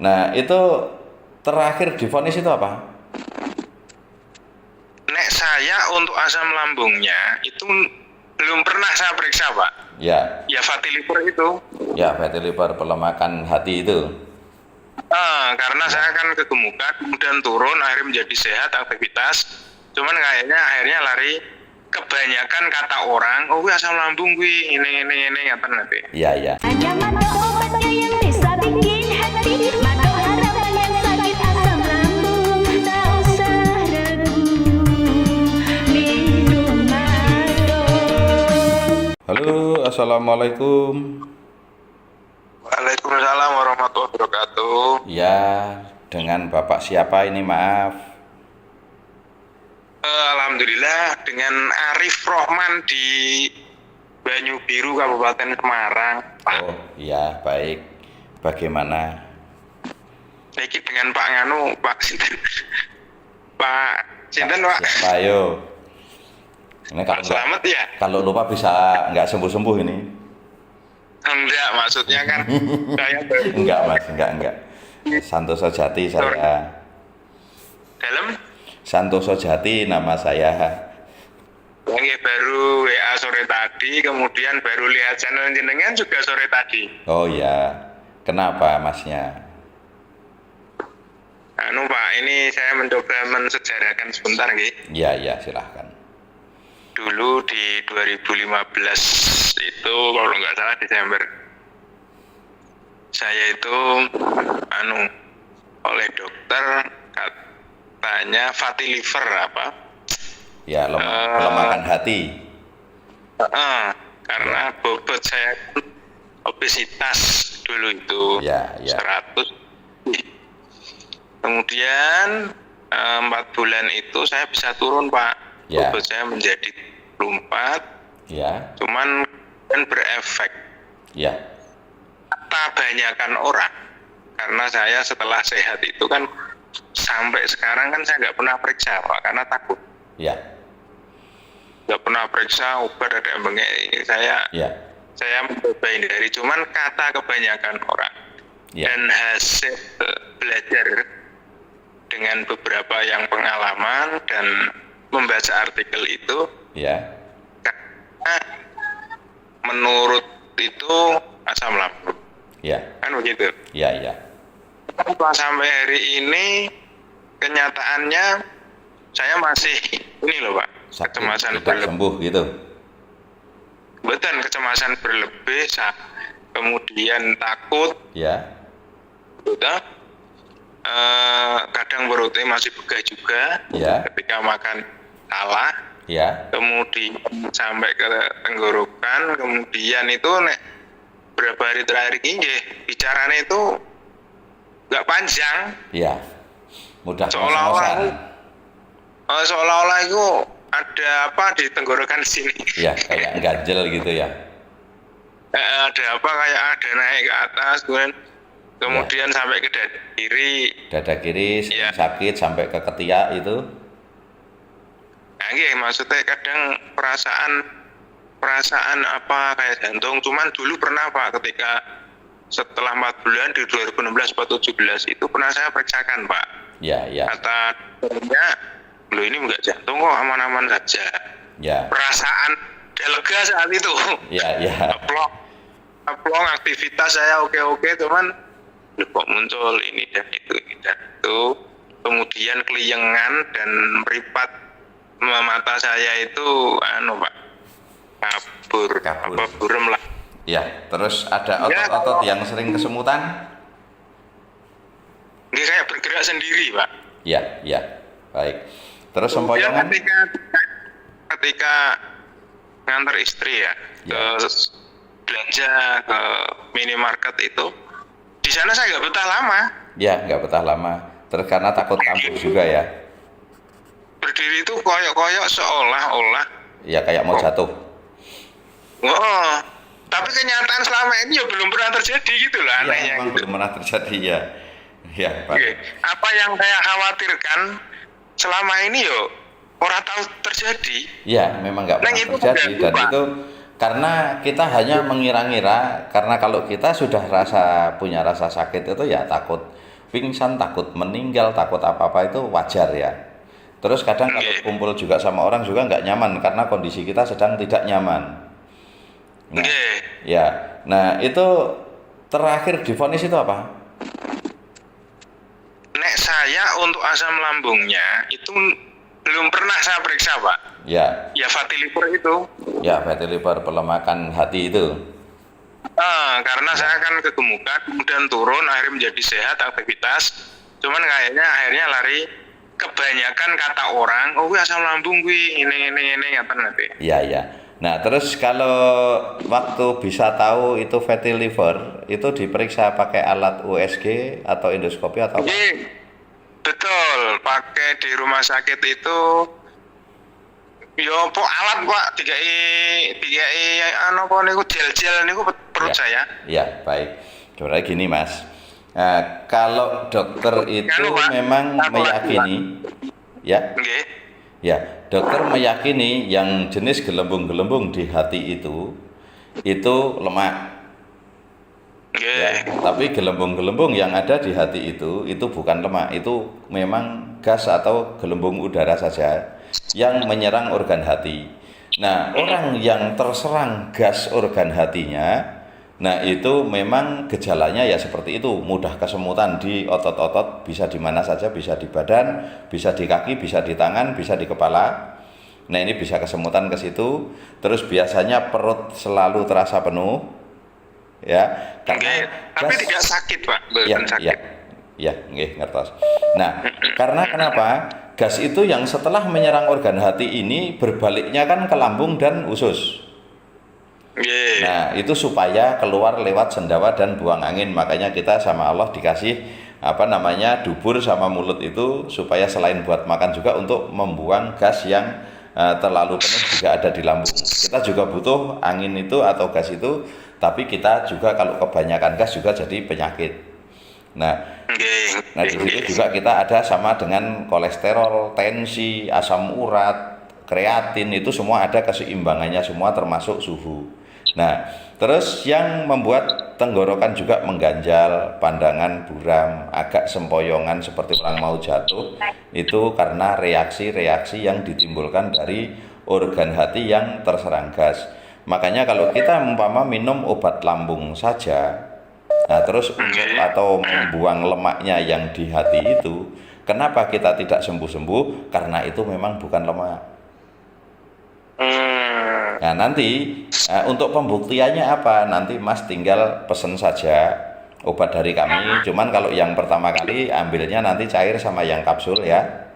Nah, itu terakhir divonis itu apa? Nek saya untuk asam lambungnya itu belum pernah saya periksa, Pak. Ya, Ya fatty liver itu. ya fatty liver, pelemakan hati itu. Karena saya kan kegemukan, kemudian turun, akhirnya menjadi sehat, aktivitas. Cuman kayaknya akhirnya lari, kebanyakan kata orang, oh gue asam lambung gue, ini, apa nanti. Iya, iya. Hanya mata obatnya yang bisa bikin hati mata harapan yang sakit asam lambung. Tak usah ragu, minum Mado. Halo, assalamualaikum. Waalaikumsalam warahmatullahi wabarakatuh. Ya, dengan Bapak siapa ini, maaf? Alhamdulillah dengan Arif Rohman di Banyu Biru, Kabupaten Semarang. Oh, iya, baik. Bagaimana? Ini dengan Pak Nganu, Pak Sinten. Pak Sinten, Pak. Siapa, ayo. Ini Pak Slamet ya? kalau lupa bisa nggak sembuh-sembuh ini. Enggak, maksudnya kan saya baru Enggak, Mas, enggak. Santoso Jati saya. dalam Santoso Jati nama saya. yang baru WA sore tadi, kemudian baru lihat channel jenengan juga sore tadi. Oh ya, kenapa Masnya? Anu Pak, ini saya mencoba mensejarahkan sebentar nggih. Iya, silahkan. Dulu di 2015 itu kalau nggak salah Desember, saya itu oleh dokter katanya fatty liver apa? Ya, pelemakan hati. Karena bobot saya obesitas dulu itu Ya. 100. Kemudian 4 bulan itu saya bisa turun, Pak. Ya. Bobot saya menjadi 24. Ya, Cuman kan berefek. ya, Kata banyakan orang, karena saya setelah sehat itu kan sampai sekarang kan saya nggak pernah periksa, Pak, karena takut. ya, Nggak pernah periksa obat ada yang ini ya, saya mencoba hindari, cuman kata kebanyakan orang ya, dan hasil belajar dengan beberapa yang pengalaman dan membaca artikel itu, ya, karena menurut itu asam lambung ya, kan begitu. ya. Sampai hari ini kenyataannya saya masih ini loh, Pak, Sakit kecemasan tidak berlebih. sembuh gitu. Betul, kecemasan berlebih, kemudian takut, Ya, gitu. Kadang perutnya masih begah juga Ya. ketika makan salah, ya, kemudian sampai ke tenggorokan, kemudian itu berapa hari terakhir ini bicaranya itu nggak panjang, ya. Mudah seolah-olah ngos-ngosan. seolah-olah itu ada apa di tenggorokan sini. Ya, kayak ganjel gitu ya. Ada apa kayak ada naik ke atas, kemudian sampai ke dada kiri. Dada kiri sering Ya. sakit sampai ke ketiak itu. Nah, iya, maksudnya kadang perasaan apa kayak jantung. Cuman dulu pernah, Pak, ketika setelah 4 bulan di 2016 atau 17 itu pernah saya periksakan, Pak. Ya, Kata dokternya, loh ini enggak jantung kok, aman-aman saja. ya, Perasaan lega saat itu. ya. Plong aktivitas saya oke, cuman loh, kok muncul ini dan itu. Kemudian keliengan dan meripat mata saya itu Pak, kabur. Apa burem lah. Ya, terus ada Ya, otot-otot yang sering kesemutan? Ini kayak bergerak sendiri, Pak. Ya. Baik. Terus Kemudian sempoyongan? ketika ngantar istri ya, Ya. ke belanja ke minimarket itu, di sana saya nggak betah lama. Ya, nggak betah lama. Terus karena takut kambuh juga ya? Berdiri itu koyok-koyok seolah-olah. Ya, kayak mau jatuh. Oh, tapi kenyataan selama ini ya belum pernah terjadi gitu loh, Ya, anehnya memang gitu. belum pernah terjadi ya. Ya, Pak. Oke. Apa yang saya khawatirkan selama ini yo orang tahu terjadi. Ya, memang nggak Nah, pernah itu terjadi mengganggu, dan Pak. itu Karena kita hanya mengira-ngira, karena kalau kita sudah punya rasa sakit itu ya takut pingsan, takut meninggal, takut apa-apa itu wajar ya. Terus kadang kalau kumpul juga sama orang juga nggak nyaman karena kondisi kita sedang tidak nyaman. Nah, ya, nah itu terakhir divonis itu apa? Nek saya untuk asam lambungnya itu belum pernah saya periksa, Pak. Ya. Ya fatty liver itu. Ya, fatty liver, pelemakan hati itu. Karena saya kan kegemukan, kemudian turun, akhirnya menjadi sehat, aktivitas. Cuman kayaknya akhirnya lari kebanyakan kata orang, oh asam lambung gue ini apa nanti. Iya. Nah, terus kalau waktu bisa tahu itu fatty liver, itu diperiksa pakai alat USG atau endoskopi atau apa? Betul, pakai di rumah sakit itu. Yo, alat Pak, tiga anu apa niku gel-gel niku perut saya. Iya, baik. Coba gini, Mas. Nah, kalau dokter itu memang meyakini, ya. Ya, dokter meyakini yang jenis gelembung-gelembung di hati itu lemak. Ya, tapi gelembung-gelembung yang ada di hati itu bukan lemak, itu memang gas atau gelembung udara saja yang menyerang organ hati. Nah, orang yang terserang gas organ hatinya, nah itu memang gejalanya ya seperti itu, mudah kesemutan di otot-otot, bisa di mana saja, bisa di badan, bisa di kaki, bisa di tangan, bisa di kepala. Nah, ini bisa kesemutan ke situ. Terus biasanya perut selalu terasa penuh. Ya, karena tapi tidak sakit, Pak. Ya, nggih, ngertos. Nah, karena kenapa? Gas itu yang setelah menyerang organ hati ini berbaliknya kan ke lambung dan usus. Nah, itu supaya keluar lewat sendawa dan buang angin. Makanya kita sama Allah dikasih dubur sama mulut itu supaya selain buat makan juga untuk membuang gas yang terlalu penuh juga ada di lambung. Kita juga butuh angin itu atau gas itu, tapi kita juga kalau kebanyakan gas juga jadi penyakit. Nah di sini juga kita ada sama dengan kolesterol, tensi, asam urat, kreatin, itu semua ada keseimbangannya semua termasuk suhu. Nah, terus yang membuat tenggorokan juga mengganjal, pandangan buram, agak sempoyongan seperti orang mau jatuh, itu karena reaksi-reaksi yang ditimbulkan dari organ hati yang terserang gas. Makanya kalau kita minum obat lambung saja, nah terus atau membuang lemaknya yang di hati itu, kenapa kita tidak sembuh-sembuh? Karena itu memang bukan lemak. Nah nanti untuk pembuktiannya apa? Nanti Mas tinggal pesen saja obat dari kami. Cuman kalau yang pertama kali ambilnya nanti cair sama yang kapsul ya.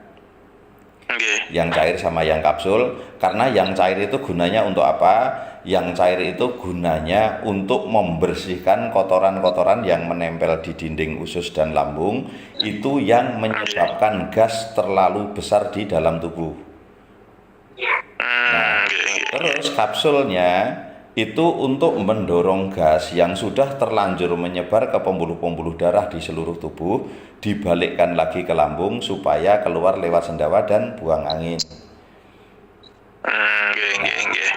Yang cair sama yang kapsul. Karena yang cair itu gunanya untuk apa? Yang cair itu gunanya untuk membersihkan kotoran-kotoran yang menempel di dinding usus dan lambung. Itu yang menyebabkan gas terlalu besar di dalam tubuh. Nah, terus kapsulnya itu untuk mendorong gas yang sudah terlanjur menyebar ke pembuluh-pembuluh darah di seluruh tubuh, dibalikkan lagi ke lambung supaya keluar lewat sendawa dan buang angin.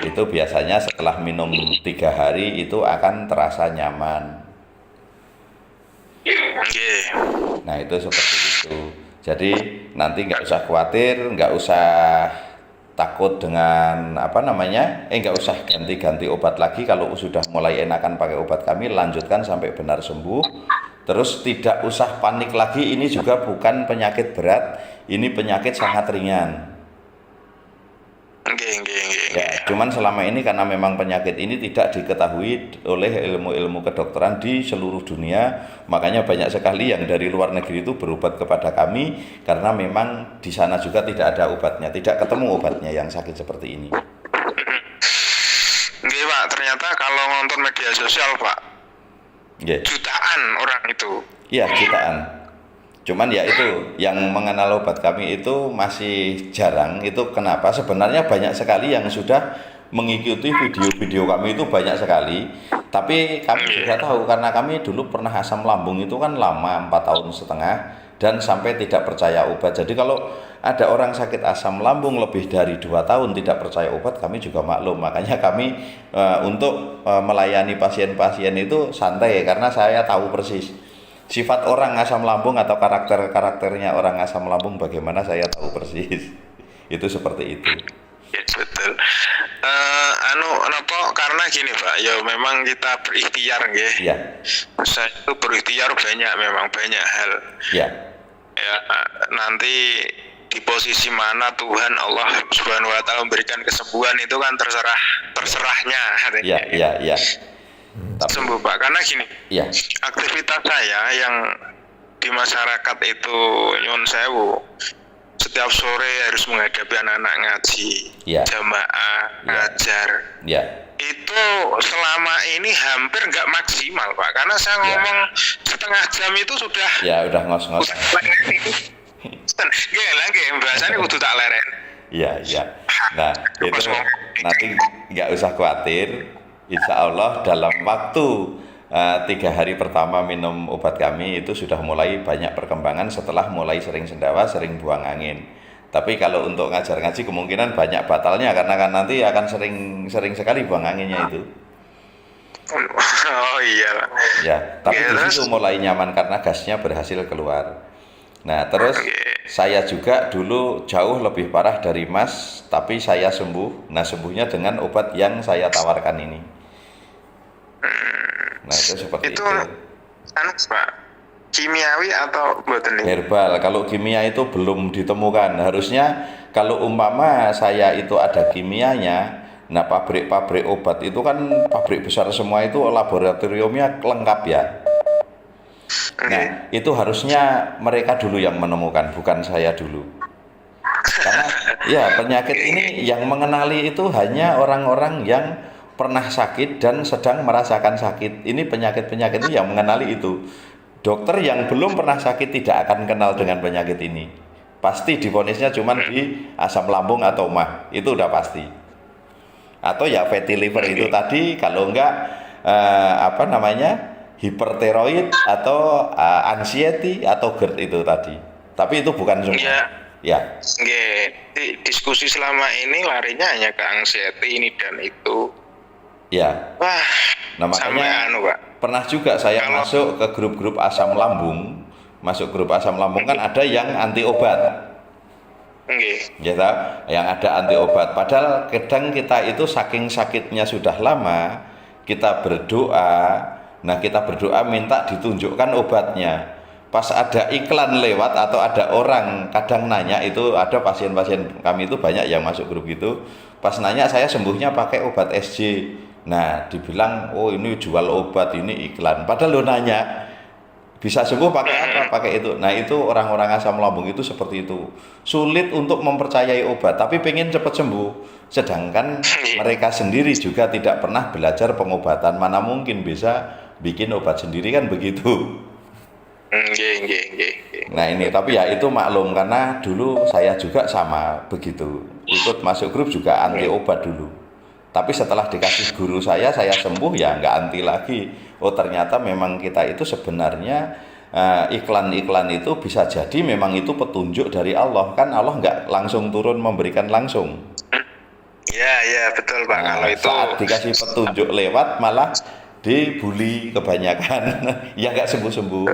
Itu biasanya setelah minum 3 hari itu akan terasa nyaman. Nah itu seperti itu. Jadi nanti nggak usah khawatir, nggak usah takut dengan nggak usah ganti-ganti obat lagi. Kalau sudah mulai enakan pakai obat kami, lanjutkan sampai benar sembuh. Terus tidak usah panik lagi, ini juga bukan penyakit berat, ini penyakit sangat ringan. Ya, cuman selama ini karena memang penyakit ini tidak diketahui oleh ilmu-ilmu kedokteran di seluruh dunia, makanya banyak sekali yang dari luar negeri itu berobat kepada kami karena memang di sana juga tidak ada obatnya, tidak ketemu obatnya yang sakit seperti ini. Nggih, Pak, ternyata kalau nonton media sosial, Pak, jutaan orang itu. Iya, jutaan. Cuman ya itu yang mengenal obat kami itu masih jarang. Itu kenapa? Sebenarnya banyak sekali yang sudah mengikuti video-video kami itu banyak sekali. Tapi kami juga tahu karena kami dulu pernah asam lambung itu kan lama 4,5 tahun dan sampai tidak percaya obat. Jadi kalau ada orang sakit asam lambung lebih dari 2 tahun tidak percaya obat, kami juga maklum. Makanya kami untuk melayani pasien-pasien itu santai karena saya tahu persis sifat orang asam lambung atau karakternya orang asam lambung bagaimana saya tahu persis. Itu seperti itu. Yes, betul. Napa karena gini Pak, ya memang kita berikhtiar nggih. Ya. Saya itu berikhtiar memang banyak hal. Ya. Ya nanti di posisi mana Tuhan Allah Subhanahu wa taala memberikan kesembuhan itu kan terserahnya. Ya. Tapi, sembuh Pak, karena gini. ya. Aktivitas saya yang di masyarakat itu nyuwun sewu. Setiap sore harus menghadapi anak-anak ngaji, jamaah, ngajar. Ya. Itu selama ini hampir nggak maksimal Pak, karena saya ngomong setengah jam itu sudah. Ya udah ngos-ngos. Nggih, bahasanya kudu tak leren. Iya. Nah, itu nanti nggak usah khawatir. Insya Allah dalam waktu 3 hari pertama minum obat kami itu sudah mulai banyak perkembangan setelah mulai sering sendawa, sering buang angin. Tapi kalau untuk ngajar ngaji kemungkinan banyak batalnya karena kan nanti akan sering sekali buang anginnya itu. Oh iya. Ya, tapi di situ mulai nyaman karena gasnya berhasil keluar. Nah, terus saya juga dulu jauh lebih parah dari Mas, tapi saya sembuh. Nah, sembuhnya dengan obat yang saya tawarkan ini. Nah, itu seperti itu. Pak, kimiawi atau botanik? Herbal. Kalau kimia itu belum ditemukan. Harusnya kalau umpama saya itu ada kimianya, nah pabrik-pabrik obat itu kan pabrik besar semua itu laboratoriumnya lengkap ya. Nah, itu harusnya mereka dulu yang menemukan, bukan saya dulu. Karena ya penyakit ini yang mengenali itu hanya orang-orang yang pernah sakit dan sedang merasakan sakit. Ini penyakit-penyakit itu yang mengenali itu. Dokter yang belum pernah sakit tidak akan kenal dengan penyakit ini. Pasti divonisnya cuma di asam lambung atau mah. Itu udah pasti. Atau ya fatty liver itu tadi, kalau enggak hipertiroid atau anxiety atau GERD itu tadi. Tapi itu bukan semua. Ya. Diskusi selama ini larinya hanya ke anxiety ini dan itu. Ya. Wah. Nah, makanya Pak, pernah juga saya masuk ke grup-grup asam lambung. Masuk grup asam lambung kan ada yang anti obat. Ya, yang ada anti obat. Padahal kadang kita itu saking sakitnya sudah lama, kita berdoa. Nah, kita berdoa minta ditunjukkan obatnya. Pas ada iklan lewat atau ada orang kadang nanya, itu ada pasien-pasien kami itu banyak yang masuk grup itu. Pas nanya saya sembuhnya pakai obat SJ. Nah, dibilang, oh ini jual obat, ini iklan. Padahal lo nanya, bisa sembuh pakai apa? Pakai itu. Nah, itu orang-orang asam lambung itu seperti itu. Sulit untuk mempercayai obat, tapi pengen cepat sembuh. Sedangkan mereka sendiri juga tidak pernah belajar pengobatan. Mana mungkin bisa bikin obat sendiri kan begitu. Nah ini, tapi ya itu maklum karena dulu saya juga sama begitu. Ikut masuk grup juga anti obat dulu. Tapi setelah dikasih guru saya sembuh ya nggak anti lagi. Oh ternyata memang kita itu sebenarnya iklan-iklan itu bisa jadi memang itu petunjuk dari Allah. Kan Allah nggak langsung turun memberikan langsung. Ya betul Pak. Kalau itu saat dikasih petunjuk lewat malah dibully kebanyakan. Ya nggak sembuh-sembuh.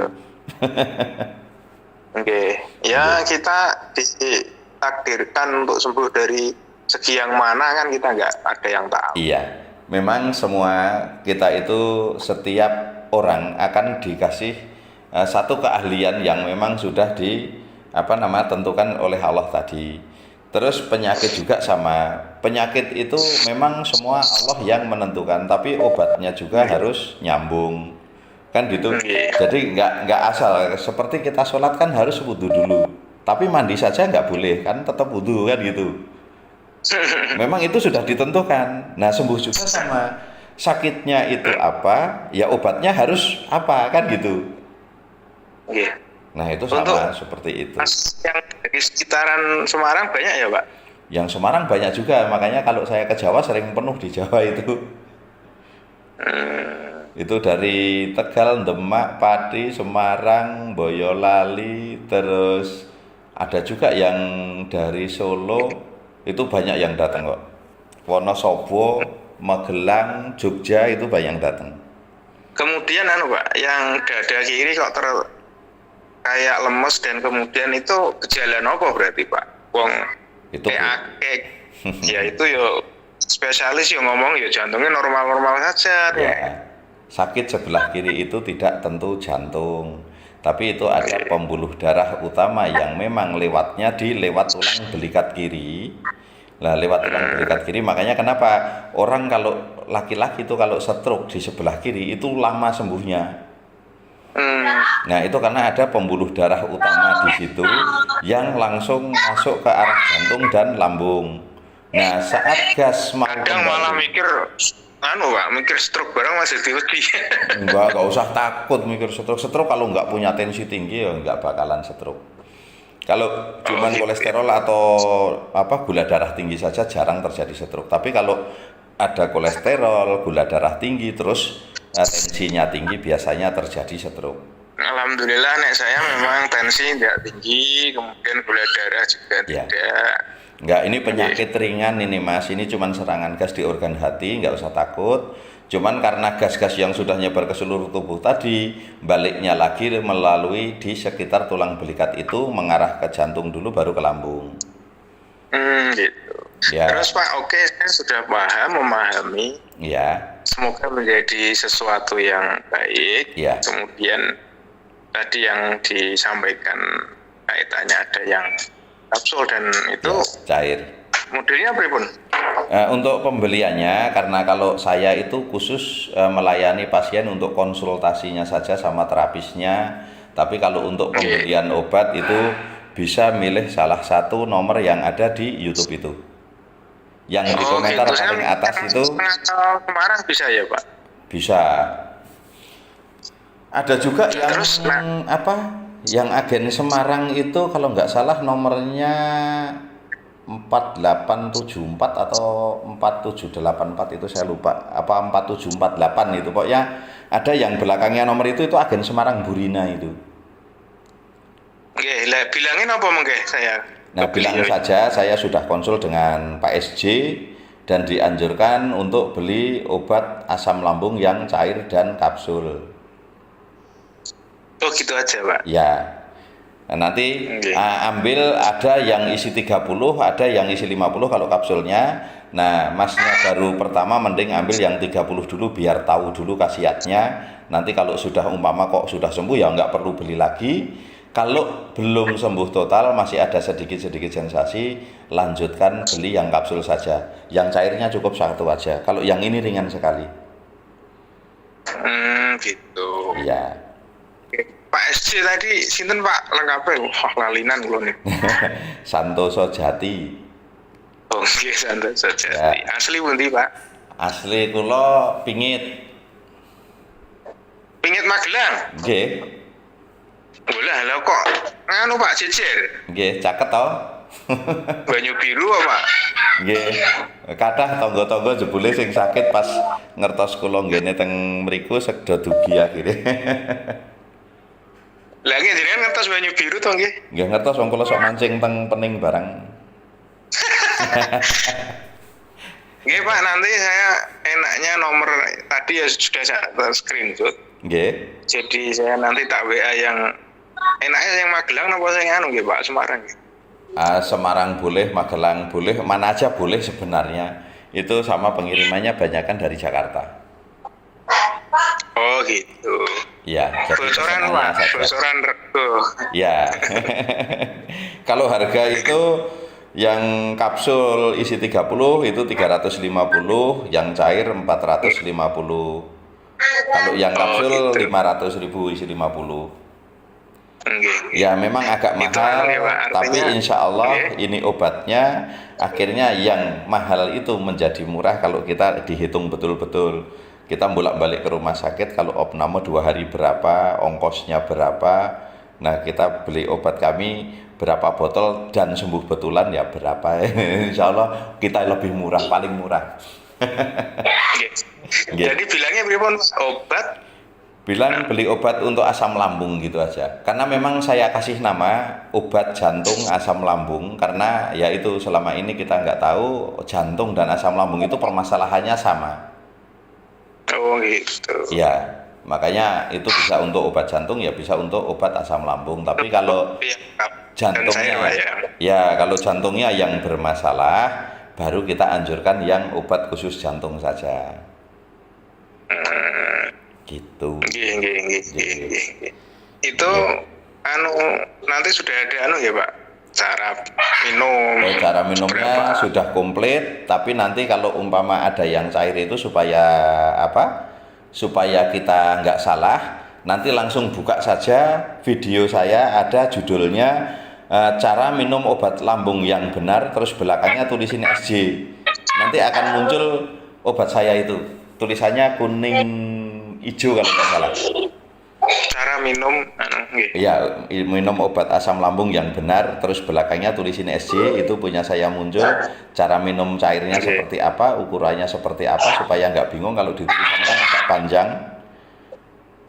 Ya kita ditakdirkan untuk sembuh dari segi yang mana kan kita nggak ada yang tahu. Iya, memang semua kita itu setiap orang akan dikasih satu keahlian yang memang sudah tentukan oleh Allah tadi. Terus penyakit juga sama. Penyakit itu memang semua Allah yang menentukan, tapi obatnya juga harus nyambung. Kan gitu. Jadi nggak asal seperti kita sholat kan harus wudu dulu. Tapi mandi saja nggak boleh, kan tetap wudu kan gitu. Memang itu sudah ditentukan. Nah, sembuh juga sama. Sakitnya itu apa, ya obatnya harus apa, kan gitu. Nah, itu Untuk sama seperti itu. yang dari sekitaran Semarang banyak ya Pak? Yang Semarang banyak juga, makanya kalau saya ke Jawa sering penuh di Jawa itu. Itu dari Tegal, Demak, Pati, Semarang, Boyolali, terus ada juga yang dari Solo, itu banyak yang datang kok. Wonosobo, Magelang, Jogja itu banyak yang datang. Kemudian Pak, yang dada kiri kok kayak lemes dan kemudian itu gejala apa berarti Pak? Wong Itu kayak ya itu yo spesialis yang ngomong ya jantungnya normal-normal saja. ya, sakit sebelah kiri itu tidak tentu jantung, tapi itu ada pembuluh darah utama yang memang lewat tulang belikat kiri. Nah, lewat tulang belikat kiri, makanya kenapa orang kalau laki-laki itu kalau stroke di sebelah kiri itu lama sembuhnya. Nah, itu karena ada pembuluh darah utama di situ yang langsung masuk ke arah jantung dan lambung. Nah, saat gas mau Kadang malah mikir Pak, mikir stroke barang masih diuji. nggak usah takut mikir stroke. Stroke kalau nggak punya tensi tinggi ya nggak bakalan stroke. Kalau cuman kolesterol atau gula darah tinggi saja jarang terjadi stroke. Tapi kalau ada kolesterol, gula darah tinggi, terus tensinya tinggi, biasanya terjadi stroke. Alhamdulillah nek saya memang tensi tidak tinggi, kemudian gula darah juga Ya. tidak. Enggak, ini penyakit ringan ini Mas. Ini cuman serangan gas di organ hati, nggak usah takut. Cuman karena gas-gas yang sudah nyebar ke seluruh tubuh tadi, baliknya lagi melalui di sekitar tulang belikat itu, mengarah ke jantung dulu baru ke lambung. Gitu. Ya. Terus Pak, oke, saya sudah memahami. Ya, Semoga menjadi sesuatu yang baik. Ya. Kemudian tadi yang disampaikan kaitannya ada yang kapsul dan itu cair. modelnya apa pun? Untuk pembeliannya, karena kalau saya itu khusus melayani pasien untuk konsultasinya saja sama terapisnya. Tapi kalau untuk pembelian obat itu bisa milih salah satu nomor yang ada di YouTube itu. Yang di komentar gitu. paling atas itu Semarang bisa ya Pak? bisa. Ada juga yang Terus, yang agen Semarang itu kalau nggak salah nomornya 4874 atau 4784 itu saya lupa, apa 4748 itu pokoknya ada yang belakangnya nomor itu agen Semarang Burina itu. Oke, bilangin apa mengke saya? Nah, bilang saja saya sudah konsul dengan Pak SJ dan dianjurkan untuk beli obat asam lambung yang cair dan kapsul. Oh gitu aja Pak? Ya. Nah, nanti ambil ada yang isi 30, ada yang isi 50 kalau kapsulnya. Nah, Masnya baru pertama mending ambil yang 30 dulu biar tahu dulu khasiatnya. Nanti kalau sudah umpama kok sudah sembuh ya nggak perlu beli lagi. Kalau belum sembuh total masih ada sedikit-sedikit sensasi, lanjutkan beli yang kapsul saja. Yang cairnya cukup satu aja. Kalau yang ini ringan sekali. Gitu. Iya. Pak SC tadi sinten Pak lengkapnya? Wah, lalinan kula nih. Santoso Jati. Oh, nggih Santoso Jati. Ya. Asli pundi, Pak? Asli kula Pingit. Pingit Magelang. Nggih. Lah kok nganu Pak jejer. Nggih, caket to. Banyu biru apa, Pak? Nggih. Kathah tangga-tangga jebule sing sakit pas ngertos kula nggene teng mriku sedo dugi akhire. Lah nggih jenengan ngertos banyu biru to nggih? Nggih ngertos wong kula sok mancing teng pening barang. Nggih Pak, nanti saya enaknya nomor tadi ya sudah saya screenshot. Nggih. Jadi saya nanti tak WA yang enaknya yang Magelang napa sing anu nggih Pak, Semarang nggih? Semarang boleh, Magelang boleh, mana aja boleh sebenarnya. Itu sama pengirimannya banyakan dari Jakarta. Oh gitu. Ya, jadi Bocoran pesanannya Pak, saja. bocoran rego. Ya. Kalau harga itu yang kapsul isi 30 itu 350, yang cair 450. Kalau yang kapsul gitu. 500.000 isi 50. Nggih. Ya memang agak Itu mahal, anu ya, Pak, tapi artinya- insya Allah Nggih. ini obatnya akhirnya yang mahal itu menjadi murah kalau kita dihitung betul-betul. Kita bolak-balik ke rumah sakit, kalau opname 2 hari berapa, ongkosnya berapa, Nah, kita beli obat kami berapa botol dan sembuh betulan ya berapa. Insya Allah kita lebih murah, paling murah. Nggih. Nggih. Jadi bilangnya pripun obat? Bilang beli obat untuk asam lambung gitu aja. Karena memang saya kasih nama obat jantung asam lambung karena ya itu selama ini kita nggak tahu jantung dan asam lambung itu permasalahannya sama. Oh gitu. Ya, makanya itu bisa untuk obat jantung ya bisa untuk obat asam lambung. Tapi kalau Iya, dan jantungnya saya, Pak, ya. ya kalau jantungnya yang bermasalah baru kita anjurkan yang obat khusus jantung saja. Gitu. Nggih. Itu Nggih. nanti sudah ada ya Pak, cara minum. Cara minumnya berapa? sudah komplit, tapi nanti kalau umpama ada yang cair itu supaya apa? Supaya kita nggak salah, nanti langsung buka saja video saya ada judulnya cara minum obat lambung yang benar, terus belakangnya tulisin SJ. Nanti akan muncul obat saya itu, tulisannya kuning hijau kalau nggak salah. Cara minum nggih. Iya, minum obat asam lambung yang benar, terus belakangnya tulisin SJ, itu punya saya muncul. Cara minum cairnya seperti apa, ukurannya seperti apa, supaya nggak bingung kalau ditulisan kan agak panjang.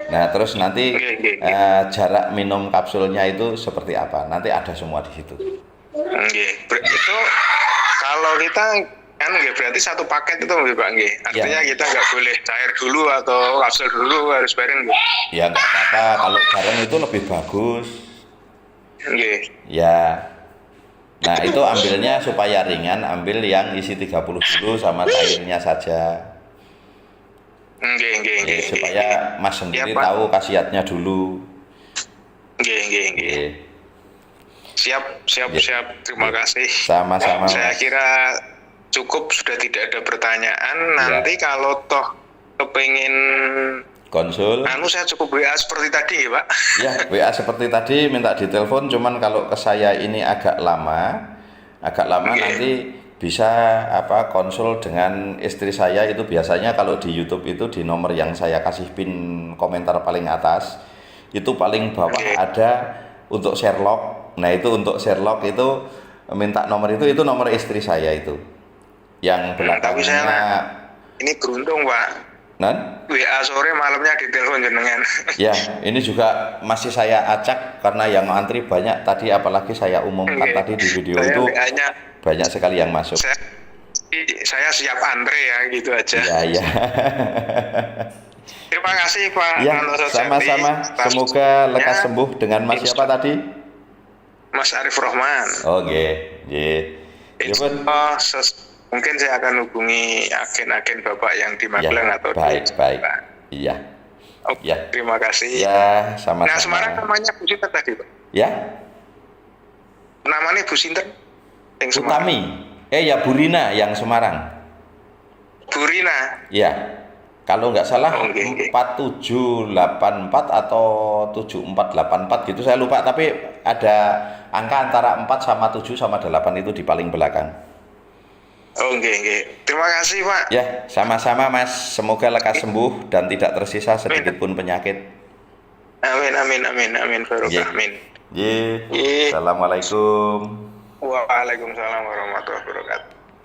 Nah, terus nanti jarak minum kapsulnya itu seperti apa, nanti ada semua di situ. Nggih. Itu kalau kita kan nggih berarti satu paket itu nggih Pak nggih. Artinya kita nggak boleh cair dulu atau kapsul dulu, harus bareng nggih. Ya nggak apa-apa, kalau bareng itu lebih bagus. Nggih. Ya. Nah, itu ambilnya supaya ringan, ambil yang isi 30 dulu sama cairnya saja. Nggih. Supaya Mas sendiri Ya, Pak. tahu khasiatnya dulu. Nggih. Siap. Terima kasih. Sama-sama. Saya kira cukup, sudah tidak ada pertanyaan. Nanti kalau toh kepengin Konsul. saya cukup WA seperti tadi ya Pak. Ya, WA seperti tadi minta ditelepon, cuman kalau ke saya ini agak lama nanti bisa konsul dengan istri saya. Itu biasanya kalau di YouTube itu di nomor yang saya kasih pin komentar paling atas itu paling bawah ada untuk Sherlock. Nah, itu untuk Sherlock itu minta nomor itu nomor istri saya itu yang Tapi saya belakangnya. ini beruntung Pak, Nan? WA sore malamnya ditelepon jenengan. Ya, ini juga masih saya acak karena yang antri banyak tadi, apalagi saya umumkan tadi di video Saya itu WA-nya, banyak sekali yang masuk. saya siap antre ya, gitu aja. Ya. Terima kasih Pak. Ya, Anto sama-sama. Sojati. Semoga lekas sembuh dengan Mas siapa tadi? Mas Arif Rohman. Oh, nggih. Ya, pun. Mungkin saya akan hubungi agen-agen Bapak yang di Magelang atau baik. di Iya. Oke, Ya. terima kasih. Ya, sama-sama. Nah, Semarang namanya Bu Sinten tadi, Pak. Ya, Namanya Bu Sinten yang Semarang. Utami. Ya Burina yang Semarang. Burina. Ya. Kalau nggak salah 4784 atau 7484 gitu, saya lupa, tapi ada angka antara 4 sama 7 sama 8 itu di paling belakang. Nggih. Terima kasih, Pak. Ya, sama-sama Mas. Semoga lekas sembuh dan tidak tersisa sedikit pun penyakit. Amin. Barokah. Amin. Assalamualaikum. Waalaikumsalam warahmatullahi wabarakatuh.